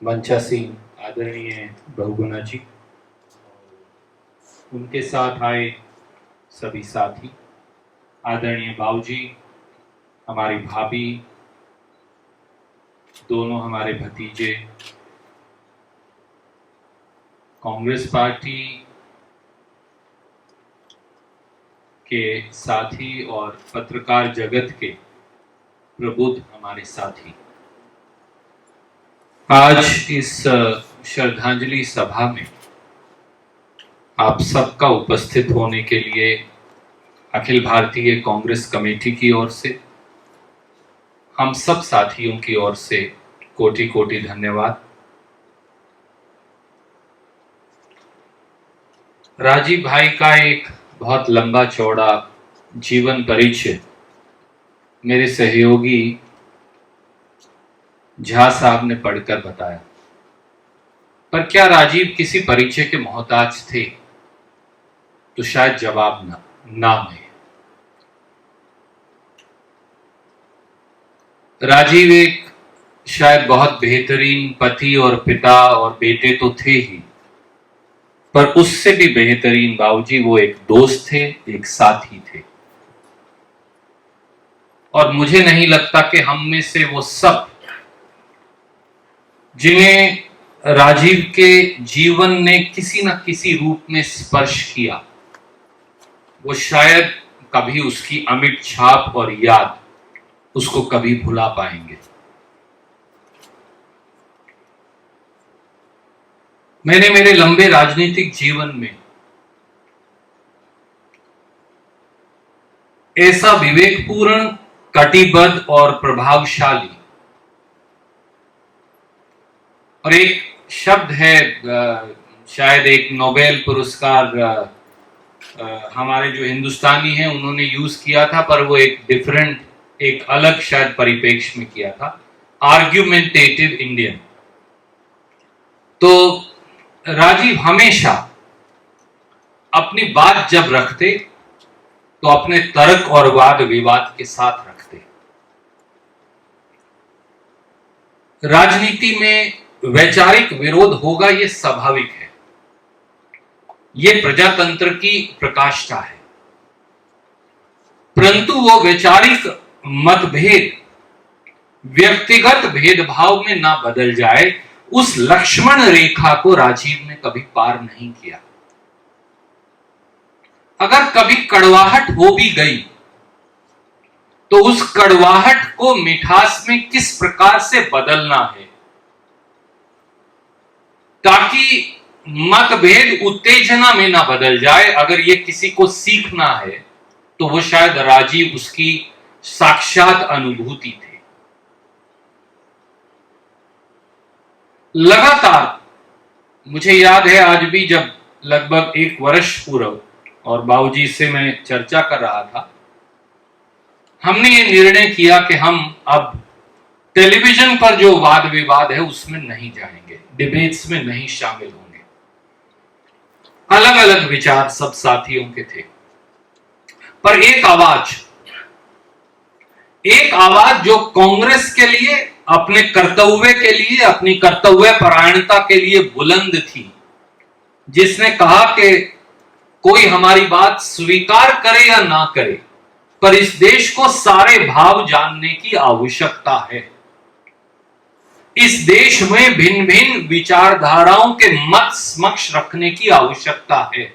मंचासीन आदरणीय बहुगुणा जी, उनके साथ आए सभी साथी, आदरणीय बाबूजी, हमारी भाभी, दोनों हमारे भतीजे, कांग्रेस पार्टी के साथी और पत्रकार जगत के प्रबुद्ध हमारे साथी, आज इस श्रद्धांजलि सभा में आप सबका उपस्थित होने के लिए अखिल भारतीय कांग्रेस कमेटी की ओर से, हम सब साथियों की ओर से कोटि कोटि धन्यवाद। राजीव भाई का एक बहुत लंबा चौड़ा जीवन परिचय मेरे सहयोगी झा साहब ने पढ़कर बताया, पर क्या राजीव किसी परिचय के मोहताज थे? तो शायद जवाब ना में। राजीव एक शायद बहुत बेहतरीन पति और पिता और बेटे तो थे ही, पर उससे भी बेहतरीन बाबूजी वो एक दोस्त थे, एक साथी थे। और मुझे नहीं लगता कि हम में से वो सब जिन्हें राजीव के जीवन ने किसी न किसी रूप में स्पर्श किया, वो शायद कभी उसकी अमिट छाप और याद उसको कभी भुला पाएंगे। मैंने मेरे लंबे राजनीतिक जीवन में ऐसा विवेकपूर्ण, कटिबद्ध और प्रभावशाली, और एक शब्द है शायद एक नोबेल पुरस्कार हमारे जो हिंदुस्तानी हैं उन्होंने यूज किया था, पर वो एक डिफरेंट, एक अलग शायद परिप्रेक्ष्य में किया था, आर्ग्यूमेंटेटिव इंडियन। तो राजीव हमेशा अपनी बात जब रखते तो अपने तर्क और वाद विवाद के साथ रखते। राजनीति में वैचारिक विरोध होगा, ये स्वाभाविक है, ये प्रजातंत्र की प्रकाष्ठा है, परंतु वो वैचारिक मतभेद व्यक्तिगत भेदभाव में ना बदल जाए, उस लक्ष्मण रेखा को राजीव ने कभी पार नहीं किया। अगर कभी कड़वाहट हो भी गई तो उस कड़वाहट को मिठास में किस प्रकार से बदलना है ताकि मतभेद उत्तेजना में ना बदल जाए, अगर ये किसी को सीखना है तो वो शायद राजीव उसकी साक्षात अनुभूति थे। लगातार मुझे याद है आज भी, जब लगभग 1 वर्ष पूर्व और बाबूजी से मैं चर्चा कर रहा था, हमने ये निर्णय किया कि हम अब टेलीविजन पर जो वाद विवाद है उसमें नहीं जाएंगे, डिबेट्स में नहीं शामिल होंगे। अलग अलग विचार सब साथियों के थे, पर एक आवाज जो कांग्रेस के लिए, अपने कर्तव्य के लिए, अपनी कर्तव्य परायणता के लिए बुलंद थी, जिसने कहा कि कोई हमारी बात स्वीकार करे या ना करे, पर इस देश को सारे भाव जानने की आवश्यकता है। इस देश में भिन्न भिन्न विचारधाराओं के मत समक्ष रखने की आवश्यकता है।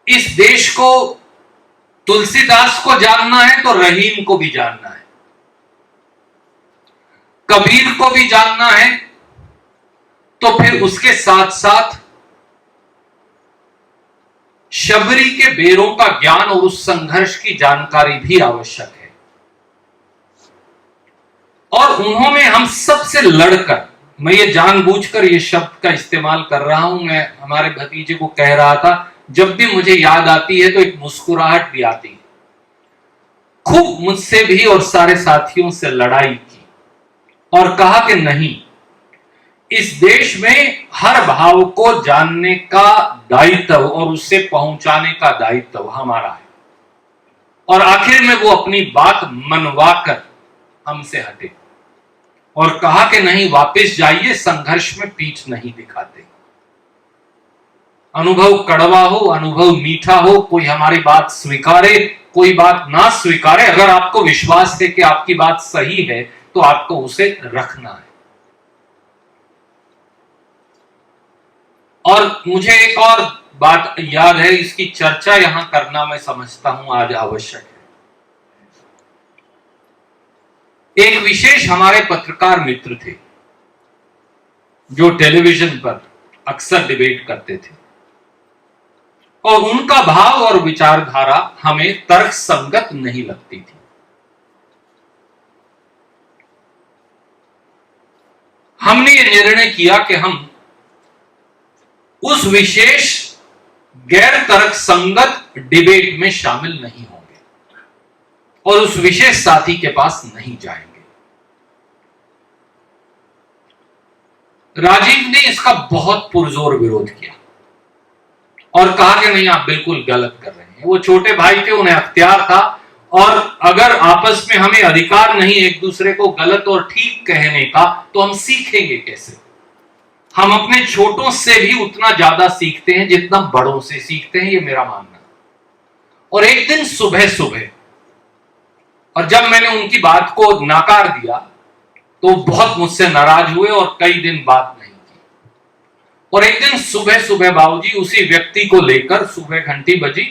इस देश को तुलसीदास को जानना है तो रहीम को भी जानना है, कबीर को भी जानना है, तो फिर उसके साथ साथ शबरी के बेरों का ज्ञान और उस संघर्ष की जानकारी भी आवश्यक है। और उन्होंने हम सबसे लड़कर, मैं ये जानबूझकर ये शब्द का इस्तेमाल कर रहा हूं, मैं हमारे भतीजे को कह रहा था, जब भी मुझे याद आती है तो एक मुस्कुराहट भी आती है, खूब मुझसे भी और सारे साथियों से लड़ाई की और कहा कि नहीं, इस देश में हर भाव को जानने का दायित्व और उससे पहुंचाने का दायित्व हमारा है। और आखिर में वो अपनी बात मनवाकर हमसे हटे। और कहा कि नहीं, वापस जाइए, संघर्ष में पीठ नहीं दिखाते। अनुभव कड़वा हो, अनुभव मीठा हो, कोई हमारी बात स्वीकारे, कोई बात ना स्वीकारे, अगर आपको विश्वास है कि आपकी बात सही है तो आपको उसे रखना है। और मुझे एक और बात याद है, इसकी चर्चा यहां करना मैं समझता हूं आज आवश्यक है। एक विशेष हमारे पत्रकार मित्र थे जो टेलीविजन पर अक्सर डिबेट करते थे, और उनका भाव और विचारधारा हमें तर्क संगत नहीं लगती थी। हमने ये निर्णय किया कि हम उस विशेष गैर तर्क संगत डिबेट में शामिल नहीं होंगे और उस विशेष साथी के पास नहीं जाएंगे। राजीव ने इसका बहुत पुरजोर विरोध किया और कहा कि नहीं, आप बिल्कुल गलत कर रहे हैं। वो छोटे भाई थे, उन्हें अख्तियार था, और अगर आपस में हमें अधिकार नहीं एक दूसरे को गलत और ठीक कहने का, तो हम सीखेंगे कैसे? हम अपने छोटों से भी उतना ज्यादा सीखते हैं जितना बड़ों से सीखते हैं, ये मेरा मानना। और एक दिन सुबह सुबह, और जब मैंने उनकी बात को नकार दिया तो बहुत मुझसे नाराज हुए और कई दिन बात नहीं की। और एक दिन सुबह सुबह बाबूजी उसी व्यक्ति को लेकर, सुबह घंटी बजी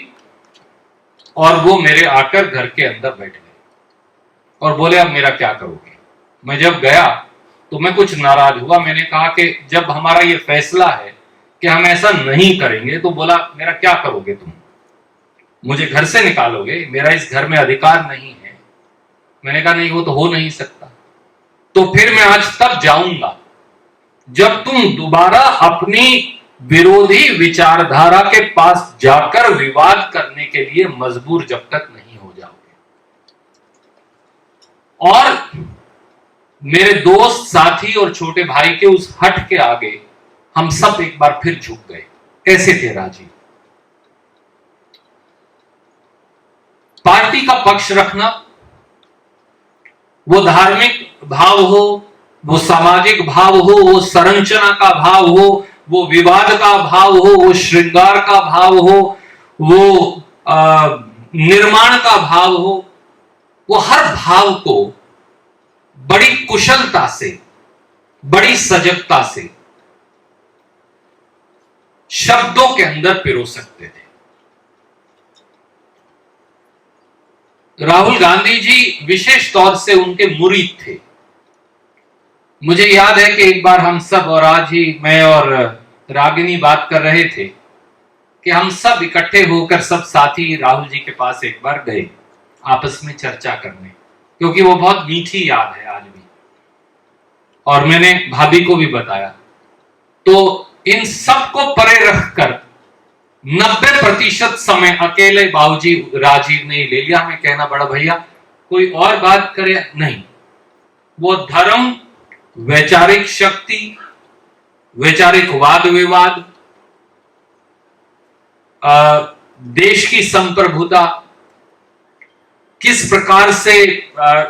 और वो मेरे आकर घर के अंदर बैठ गए और बोले, अब मेरा क्या करोगे? मैं जब गया तो मैं कुछ नाराज हुआ। मैंने कहा कि जब हमारा ये फैसला है कि हम ऐसा नहीं करेंगे, तो बोला, मेरा क्या करोगे तुम? मुझे घर से निकालोगे? मेरा इस घर में अधिकार नहीं है। मैंने कहा, नहीं, वो तो हो नहीं सकता। तो फिर मैं आज तब जाऊंगा जब तुम दोबारा अपनी विरोधी विचारधारा के पास जाकर विवाद करने के लिए मजबूर जब तक नहीं हो जाओगे। और मेरे दोस्त, साथी और छोटे भाई के उस हट के आगे हम सब एक बार फिर झुक गए। ऐसे थे राजीव। पार्टी का पक्ष रखना, वो धार्मिक भाव हो, वो सामाजिक भाव हो, वो संरचना का भाव हो, वो विवाद का भाव हो, वो श्रृंगार का भाव हो, वो निर्माण का भाव हो, वो हर भाव को बड़ी कुशलता से, बड़ी सजगता से शब्दों के अंदर पिरो सकते थे। राहुल गांधी जी विशेष तौर से उनके मुरीद थे। मुझे याद है कि एक बार हम सब, और आज ही मैं और रागिनी बात कर रहे थे कि हम सब इकट्ठे होकर सब साथी राहुल जी के पास एक बार गए आपस में चर्चा करने, क्योंकि वो बहुत मीठी याद है आज भी, और मैंने भाभी को भी बताया। तो इन सब को परे रखकर 90% समय अकेले बाबूजी राजीव ने ले लिया। हमें कहना, बड़ा भैया कोई और बात करे नहीं, वो धर्म, वैचारिक शक्ति, वैचारिक वाद विवाद, देश की संप्रभुता, किस प्रकार से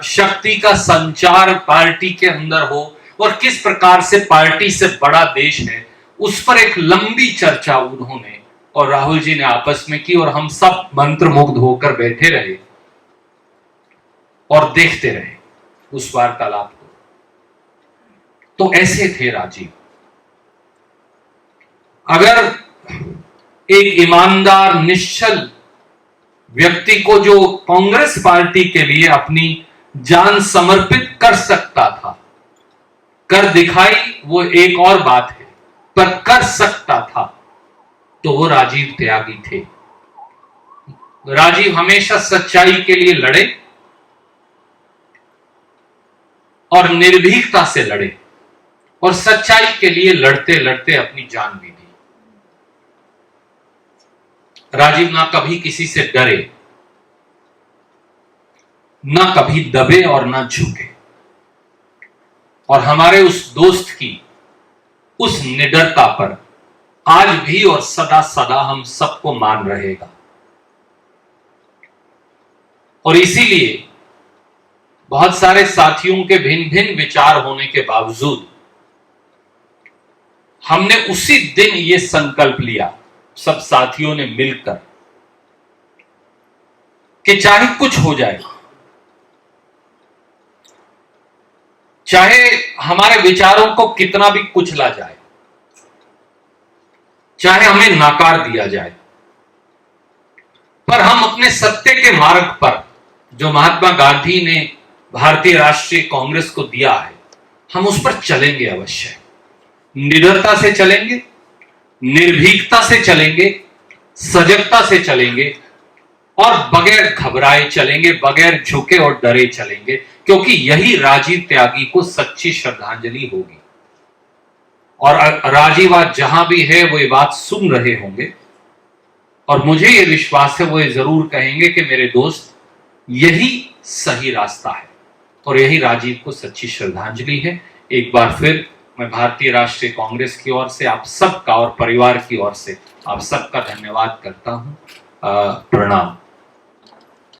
शक्ति का संचार पार्टी के अंदर हो और किस प्रकार से पार्टी से बड़ा देश है, उस पर एक लंबी चर्चा उन्होंने और राहुल जी ने आपस में की, और हम सब मंत्रमुग्ध होकर बैठे रहे और देखते रहे उस वार्तालाप को। तो ऐसे थे राजीव। अगर एक ईमानदार, निश्चल व्यक्ति को जो कांग्रेस पार्टी के लिए अपनी जान समर्पित कर सकता था, कर दिखाई वो एक और बात है, पर कर सकता था, तो वो राजीव त्यागी थे। राजीव हमेशा सच्चाई के लिए लड़े और निर्भीकता से लड़े, और सच्चाई के लिए लड़ते लड़ते अपनी जान भी दी। राजीव ना कभी किसी से डरे, ना कभी दबे और ना झुके, और हमारे उस दोस्त की उस निडरता पर आज भी और सदा सदा हम सबको मान रहेगा। और इसीलिए बहुत सारे साथियों के भिन्न भिन्न विचार होने के बावजूद हमने उसी दिन ये संकल्प लिया, सब साथियों ने मिलकर, कि चाहे कुछ हो जाए, चाहे हमारे विचारों को कितना भी कुचला जाए, चाहे हमें नाकार दिया जाए, पर हम अपने सत्य के मार्ग पर जो महात्मा गांधी ने भारतीय राष्ट्रीय कांग्रेस को दिया है, हम उस पर चलेंगे अवश्य। निडरता से चलेंगे, निर्भीकता से चलेंगे, सजगता से चलेंगे और बगैर घबराए चलेंगे, बगैर झुके और डरे चलेंगे, क्योंकि यही राजीव त्यागी को सच्ची श्रद्धांजलि होगी। और राजीव आज जहां भी है वो ये बात सुन रहे होंगे और मुझे ये विश्वास है वो ये जरूर कहेंगे कि मेरे दोस्त, यही सही रास्ता है और यही राजीव को सच्ची श्रद्धांजलि है। एक बार फिर मैं भारतीय राष्ट्रीय कांग्रेस की ओर से आप सबका और परिवार की ओर से आप सबका धन्यवाद करता हूं। प्रणाम।